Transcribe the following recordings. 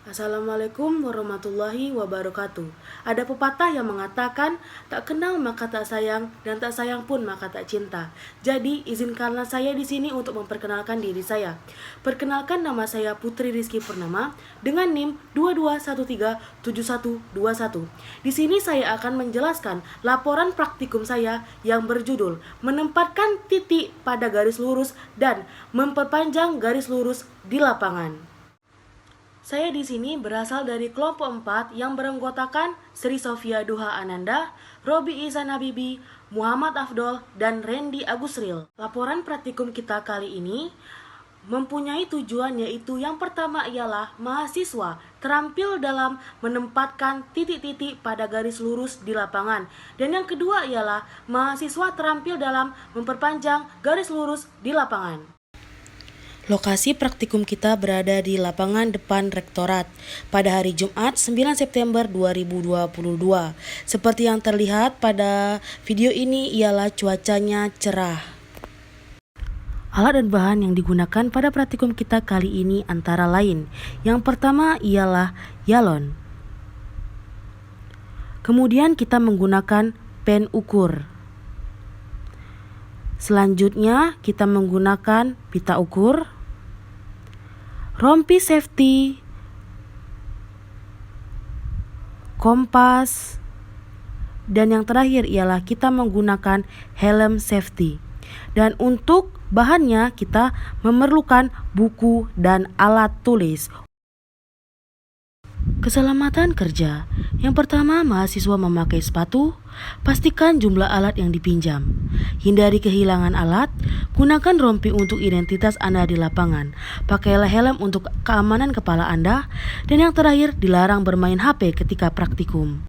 Assalamualaikum warahmatullahi wabarakatuh. Ada pepatah yang mengatakan, tak kenal maka tak sayang, dan tak sayang pun maka tak cinta. Jadi, izinkanlah saya di sini untuk memperkenalkan diri saya. Perkenalkan, nama saya Putri Rizky Purnama dengan NIM 22137121. Di sini saya akan menjelaskan laporan praktikum saya yang berjudul menempatkan titik pada garis lurus dan memperpanjang garis lurus di lapangan. Saya di sini berasal dari kelompok 4 yang beranggotakan Sri Sofia Duha Ananda, Robi Ihsan Habibi, Muhammad Afdol, dan Randy Agusril. Laporan praktikum kita kali ini mempunyai tujuan, yaitu yang pertama ialah mahasiswa terampil dalam menempatkan titik-titik pada garis lurus di lapangan. Dan yang kedua ialah mahasiswa terampil dalam memperpanjang garis lurus di lapangan. Lokasi praktikum kita berada di lapangan depan Rektorat pada hari Jumat 9 September 2022. Seperti yang terlihat pada video ini ialah cuacanya cerah. Alat dan bahan yang digunakan pada praktikum kita kali ini antara lain. Yang pertama ialah yalon. Kemudian kita menggunakan pen ukur. Selanjutnya kita menggunakan pita ukur, rompi safety, kompas, dan yang terakhir ialah kita menggunakan helm safety. Dan untuk bahannya kita memerlukan buku dan alat tulis. Keselamatan kerja. Yang pertama, mahasiswa memakai sepatu. Pastikan jumlah alat yang dipinjam. Hindari kehilangan alat. Gunakan rompi untuk identitas Anda di lapangan. Pakailah helm untuk keamanan kepala Anda. Dan yang terakhir, dilarang bermain HP ketika praktikum.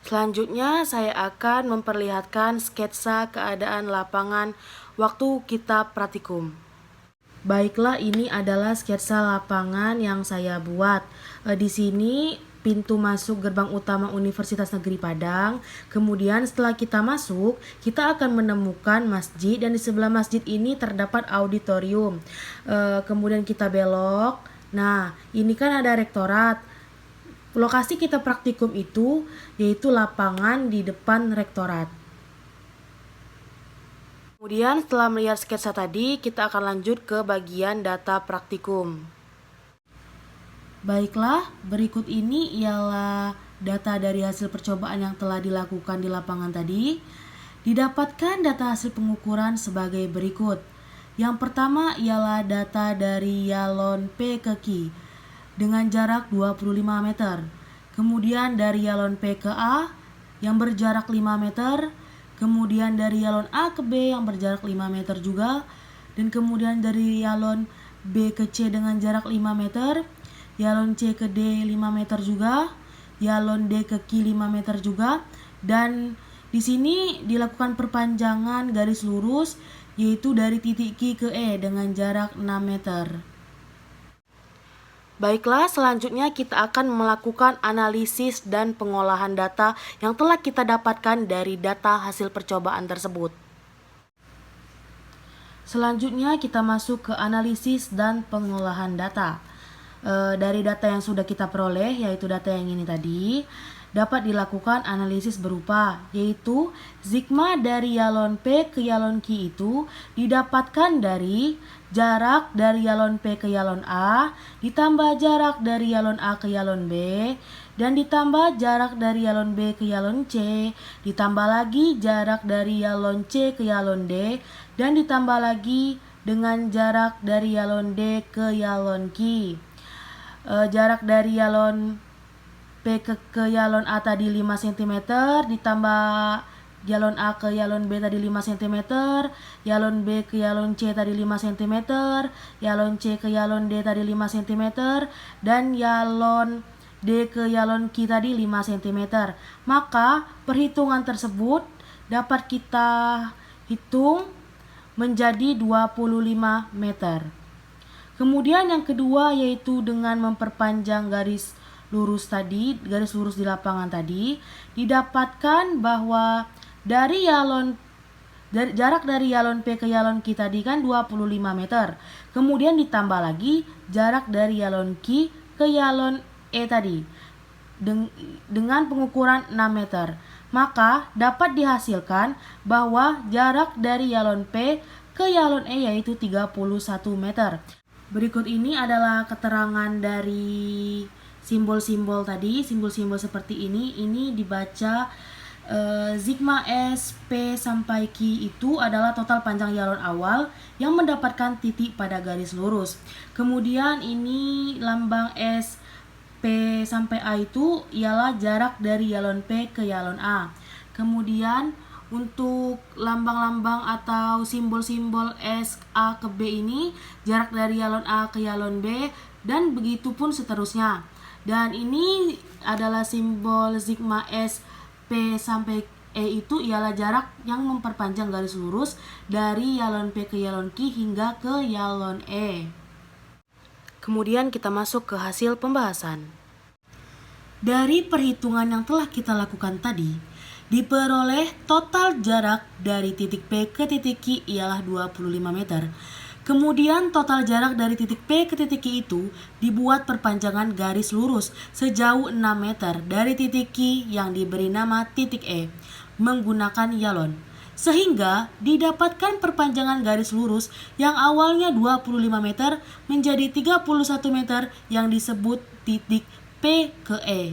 Selanjutnya saya akan memperlihatkan sketsa keadaan lapangan waktu kita praktikum. Baiklah, ini adalah sketsa lapangan yang saya buat. Di sini pintu masuk gerbang utama Universitas Negeri Padang. Kemudian setelah kita masuk, kita akan menemukan masjid, dan di sebelah masjid ini terdapat auditorium. Kemudian kita belok. Nah, ini kan ada rektorat. Lokasi kita praktikum itu yaitu lapangan di depan rektorat. Kemudian setelah melihat sketsa tadi, kita akan lanjut ke bagian data praktikum. Baiklah, berikut ini ialah data dari hasil percobaan yang telah dilakukan di lapangan tadi. Didapatkan data hasil pengukuran sebagai berikut. Yang pertama ialah data dari yalon P ke Q dengan jarak 25 meter. Kemudian dari yalon P ke A yang berjarak 5 meter. Kemudian dari yalon A ke B yang berjarak 5 meter juga. Dan kemudian dari yalon B ke C dengan jarak 5 meter. Yalon C ke D 5 meter juga. Yalon D ke Q 5 meter juga. Dan di sini dilakukan perpanjangan garis lurus yaitu dari titik Q ke E dengan jarak 6 meter. Baiklah, selanjutnya kita akan melakukan analisis dan pengolahan data yang telah kita dapatkan dari data hasil percobaan tersebut. Selanjutnya kita masuk ke analisis dan pengolahan data. Dari data yang sudah kita peroleh, yaitu data yang ini tadi, dapat dilakukan analisis berupa, yaitu sigma dari yalon P ke yalon Q itu didapatkan dari jarak dari yalon P ke yalon A ditambah jarak dari yalon A ke yalon B dan ditambah jarak dari yalon B ke yalon C ditambah lagi jarak dari yalon C ke yalon D dan ditambah lagi dengan jarak dari yalon D ke yalon Q. Jarak dari yalon P ke yalon A tadi 5 cm ditambah yalon A ke yalon B tadi 5 cm, yalon B ke yalon C tadi 5 cm, yalon C ke yalon D tadi 5 cm, dan yalon D ke yalon Q tadi 5 cm. Maka perhitungan tersebut dapat kita hitung menjadi 25 meter. Kemudian yang kedua yaitu dengan memperpanjang garis lurus di lapangan tadi, didapatkan bahwa jarak dari yalon P ke yalon Q tadi kan 25 meter. Kemudian ditambah lagi jarak dari yalon Q ke yalon E tadi dengan pengukuran 6 meter. Maka dapat dihasilkan bahwa jarak dari yalon P ke yalon E yaitu 31 meter. Berikut ini adalah keterangan dari simbol-simbol tadi, simbol-simbol seperti ini dibaca sigma S, P sampai Q itu adalah total panjang yalon awal yang mendapatkan titik pada garis lurus. Kemudian ini lambang S, P sampai A itu ialah jarak dari yalon P ke yalon A. Kemudian untuk lambang-lambang atau simbol-simbol S, A ke B ini jarak dari yalon A ke yalon B dan begitu pun seterusnya. Dan ini adalah simbol sigma S, P sampai E itu ialah jarak yang memperpanjang garis lurus dari yalon P ke yalon Q hingga ke yalon E. Kemudian kita masuk ke hasil pembahasan. Dari perhitungan yang telah kita lakukan tadi, diperoleh total jarak dari titik P ke titik Q ialah 25 meter. Kemudian total jarak dari titik P ke titik Q itu dibuat perpanjangan garis lurus sejauh 6 meter dari titik Q yang diberi nama titik E menggunakan yalon. Sehingga didapatkan perpanjangan garis lurus yang awalnya 25 meter menjadi 31 meter yang disebut titik P ke E.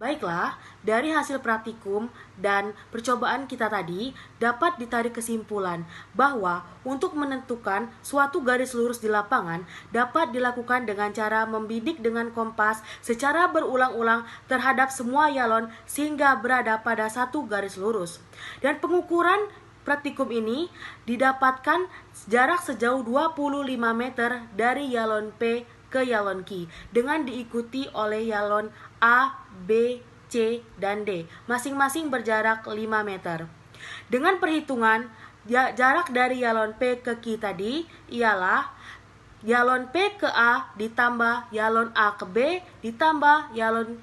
Baiklah, dari hasil praktikum dan percobaan kita tadi dapat ditarik kesimpulan bahwa untuk menentukan suatu garis lurus di lapangan dapat dilakukan dengan cara membidik dengan kompas secara berulang-ulang terhadap semua yalon sehingga berada pada satu garis lurus. Dan pengukuran praktikum ini didapatkan jarak sejauh 25 meter dari yalon P ke yalon Q dengan diikuti oleh yalon A, B, C, dan D, masing-masing berjarak 5 meter. Dengan perhitungan, jarak dari yalon P ke Q tadi ialah yalon P ke A ditambah yalon A ke B ditambah yalon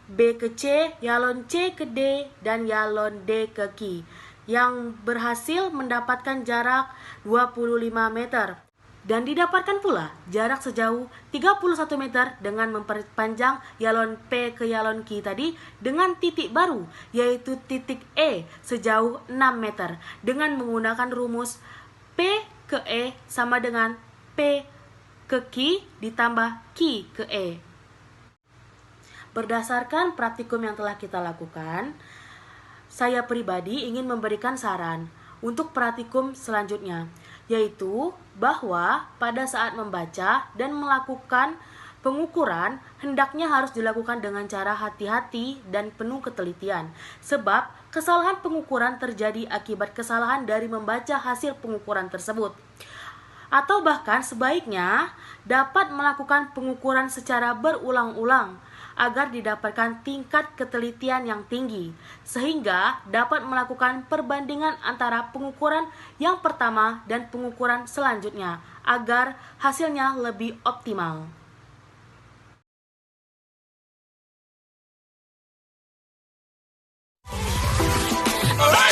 B ke C, yalon C ke D, dan yalon D ke Q, yang berhasil mendapatkan jarak 25 meter. Dan didapatkan pula jarak sejauh 31 meter dengan memperpanjang yalon P ke yalon Q tadi dengan titik baru, yaitu titik E sejauh 6 meter dengan menggunakan rumus P ke E sama dengan P ke Q ditambah Q ke E. Berdasarkan praktikum yang telah kita lakukan, saya pribadi ingin memberikan saran untuk praktikum selanjutnya, yaitu bahwa pada saat membaca dan melakukan pengukuran hendaknya harus dilakukan dengan cara hati-hati dan penuh ketelitian, sebab kesalahan pengukuran terjadi akibat kesalahan dari membaca hasil pengukuran tersebut. Atau bahkan sebaiknya dapat melakukan pengukuran secara berulang-ulang agar didapatkan tingkat ketelitian yang tinggi, sehingga dapat melakukan perbandingan antara pengukuran yang pertama dan pengukuran selanjutnya, agar hasilnya lebih optimal. Alright.